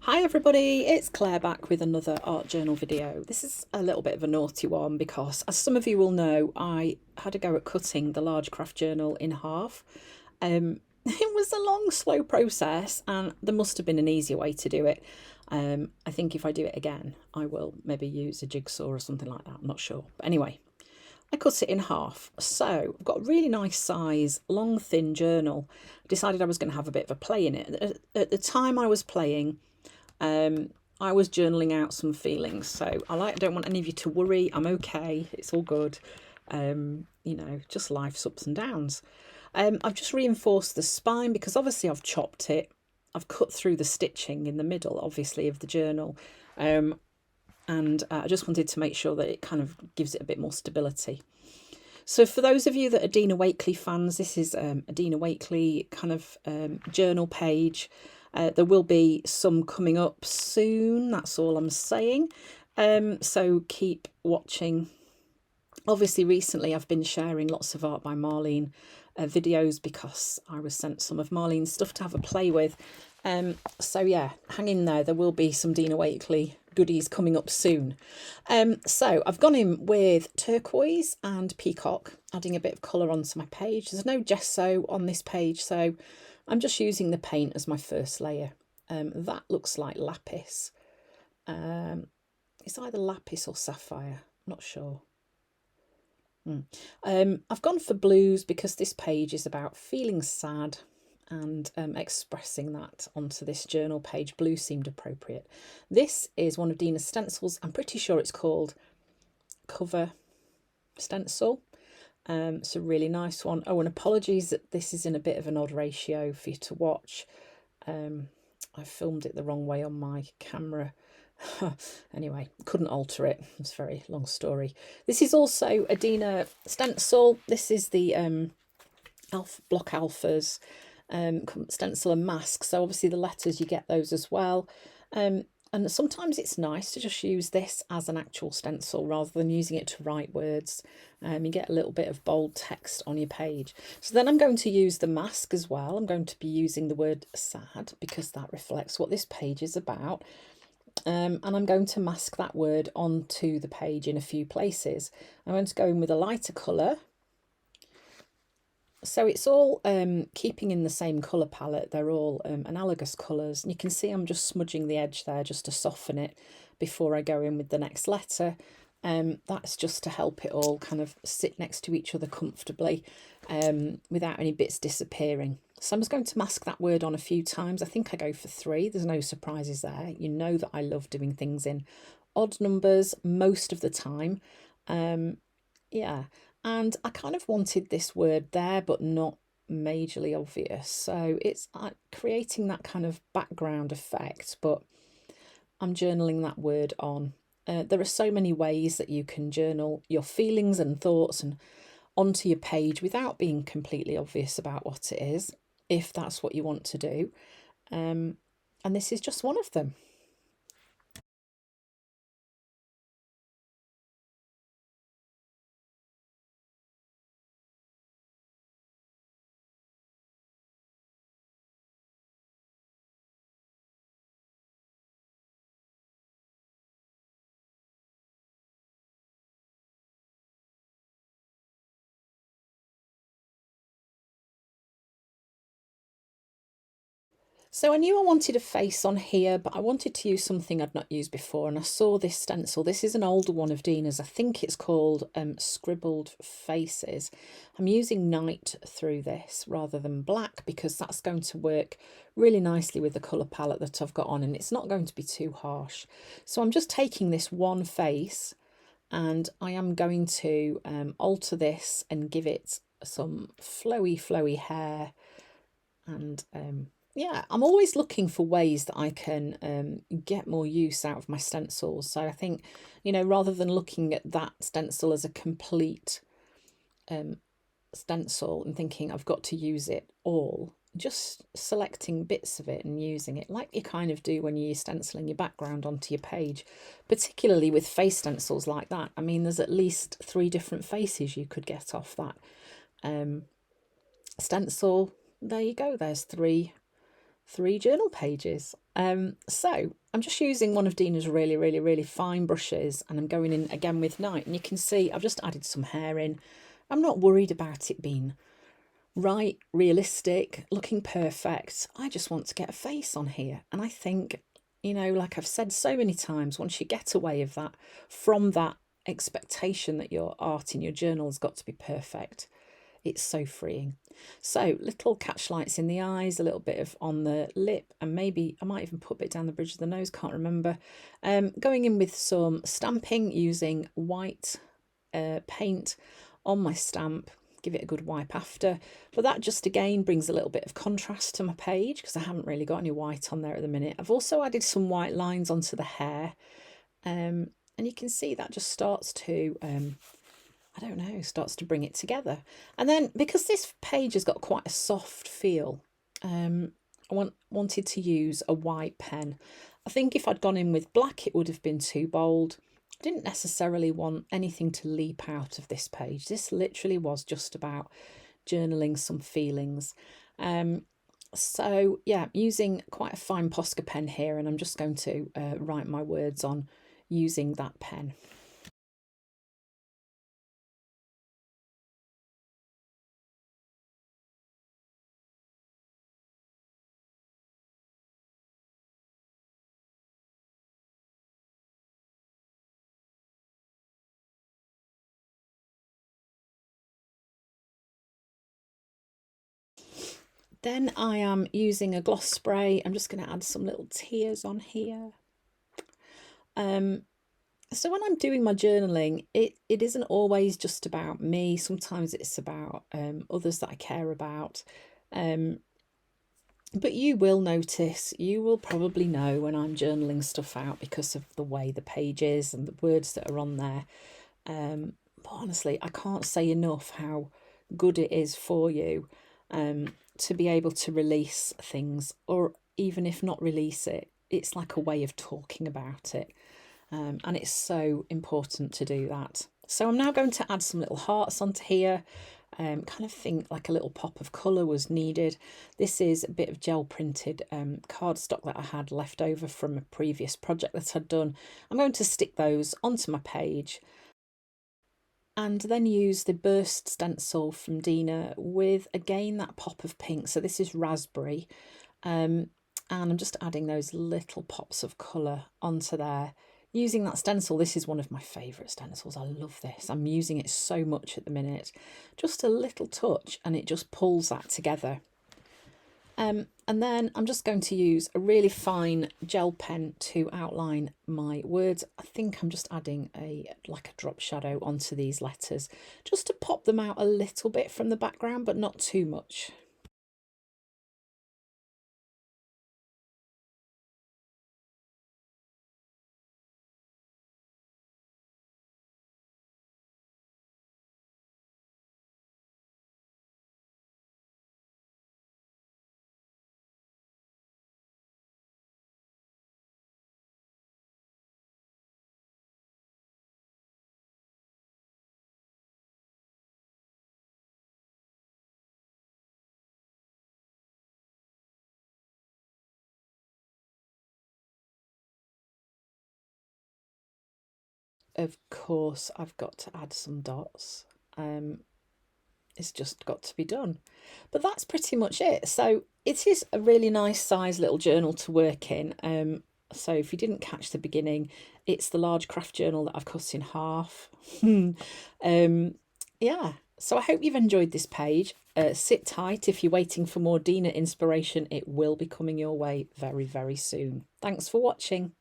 Hi everybody, it's Claire back with another art journal video. This is a little bit of a naughty one because, as some of you will know, I had a go at cutting the large craft journal in half. It was a long, slow process and there must have been an easier way to do it. I think if I do it again, I will maybe use a jigsaw or something like that, I'm not sure. But anyway, I cut it in half. So I've got a really nice size, long, thin journal. I decided I was going to have a bit of a play in it. At the time I was playing, I was journaling out some feelings, so I don't want any of you to worry. I'm okay. It's all good. You know, just life's ups and downs. I've just reinforced the spine because obviously I've chopped it. I've cut through the stitching in the middle, obviously, of the journal. And I just wanted to make sure that it kind of gives it a bit more stability. So for those of you that are Dina Wakley fans, this is a Dina Wakley kind of journal page. There will be some coming up soon, that's all I'm saying. So keep watching. Obviously, recently I've been sharing lots of Art by Marlene videos because I was sent some of Marlene's stuff to have a play with. So yeah, hang in there. There will be some Dina Wakley goodies coming up soon. So I've gone in with turquoise and peacock, adding a bit of colour onto my page. There's no gesso on this page, so I'm just using the paint as my first layer. That looks like lapis. It's either lapis or sapphire, I'm not sure. I've gone for blues because this page is about feeling sad and expressing that onto this journal page. Blue seemed appropriate. This is one of Dina's stencils. I'm pretty sure it's called Cover Stencil. It's a really nice one. Oh, and apologies that this is in a bit of an odd ratio for you to watch. I filmed it the wrong way on my camera. Anyway, couldn't alter it. It's a very long story. This is also a Dina stencil. This is the Block Alphas stencil and mask. So obviously the letters, you get those as well. And sometimes it's nice to just use this as an actual stencil rather than using it to write words. You get a little bit of bold text on your page. So then I'm going to use the mask as well. I'm going to be using the word sad because that reflects what this page is about. And I'm going to mask that word onto the page in a few places. I'm going to go in with a lighter colour. So it's all keeping in the same colour palette. They're all analogous colours. And you can see I'm just smudging the edge there just to soften it before I go in with the next letter. That's just to help it all kind of sit next to each other comfortably without any bits disappearing. So I'm just going to mask that word on a few times. I think I go for 3. There's no surprises there. You know that I love doing things in odd numbers most of the time. Yeah. And I kind of wanted this word there, but not majorly obvious. So it's creating that kind of background effect, but I'm journaling that word on. There are so many ways that you can journal your feelings and thoughts and onto your page without being completely obvious about what it is, if that's what you want to do. And this is just one of them. So I knew I wanted a face on here, but I wanted to use something I'd not used before, and I saw this stencil. This is an older one of Dina's. I think it's called Scribbled Faces. I'm using night through this rather than black because that's going to work really nicely with the colour palette that I've got on, and it's not going to be too harsh. So I'm just taking this one face and I am going to alter this and give it some flowy hair. And yeah, I'm always looking for ways that I can get more use out of my stencils. So I think, you know, rather than looking at that stencil as a complete stencil and thinking I've got to use it all, just selecting bits of it and using it like you kind of do when you're stenciling your background onto your page, particularly with face stencils like that. I mean, there's at least 3 different faces you could get off that stencil. There you go, there's three 3 journal pages. So I'm just using one of Dina's really fine brushes, and I'm going in again with Night, and you can see I've just added some hair in. I'm not worried about it being right, realistic, looking perfect. I just want to get a face on here, and I think, you know, like I've said so many times, once you get away of that, from that expectation that your art in your journal has got to be perfect, it's so freeing. So little catch lights in the eyes, a little bit of on the lip, and maybe I might even put a bit down the bridge of the nose, can't remember. Going in with some stamping using white paint on my stamp, give it a good wipe after. But that just again brings a little bit of contrast to my page because I haven't really got any white on there at the minute. I've also added some white lines onto the hair, and you can see that just starts to I don't know, starts to bring it together. And then because this page has got quite a soft feel, I wanted to use a white pen. I think if I'd gone in with black, it would have been too bold. I didn't necessarily want anything to leap out of this page. This literally was just about journaling some feelings. So yeah, using quite a fine Posca pen here, and I'm just going to write my words on using that pen. Then I am using a gloss spray. I'm just going to add some little tears on here. So when I'm doing my journaling, it isn't always just about me. Sometimes it's about others that I care about. But you will notice, you will probably know when I'm journaling stuff out because of the way the page is and the words that are on there. But honestly, I can't say enough how good it is for you to be able to release things, or even if not release it, it's like a way of talking about it. And it's so important to do that. So I'm now going to add some little hearts onto here. Kind of think like a little pop of colour was needed. This is a bit of gel printed cardstock that I had left over from a previous project that I'd done. I'm going to stick those onto my page and then use the burst stencil from Dina with again that pop of pink. So this is raspberry, and I'm just adding those little pops of colour onto there using that stencil. This is one of my favourite stencils. I love this. I'm using it so much at the minute. Just a little touch and it just pulls that together. And then I'm just going to use a really fine gel pen to outline my words. I think I'm just adding like a drop shadow onto these letters just to pop them out a little bit from the background, but not too much. Of course, I've got to add some dots. It's just got to be done. But that's pretty much it. So it is a really nice size little journal to work in. So if you didn't catch the beginning, it's the large craft journal that I've cut in half. Yeah, so I hope you've enjoyed this page. Sit tight if you're waiting for more Dina inspiration. It will be coming your way very soon. Thanks for watching.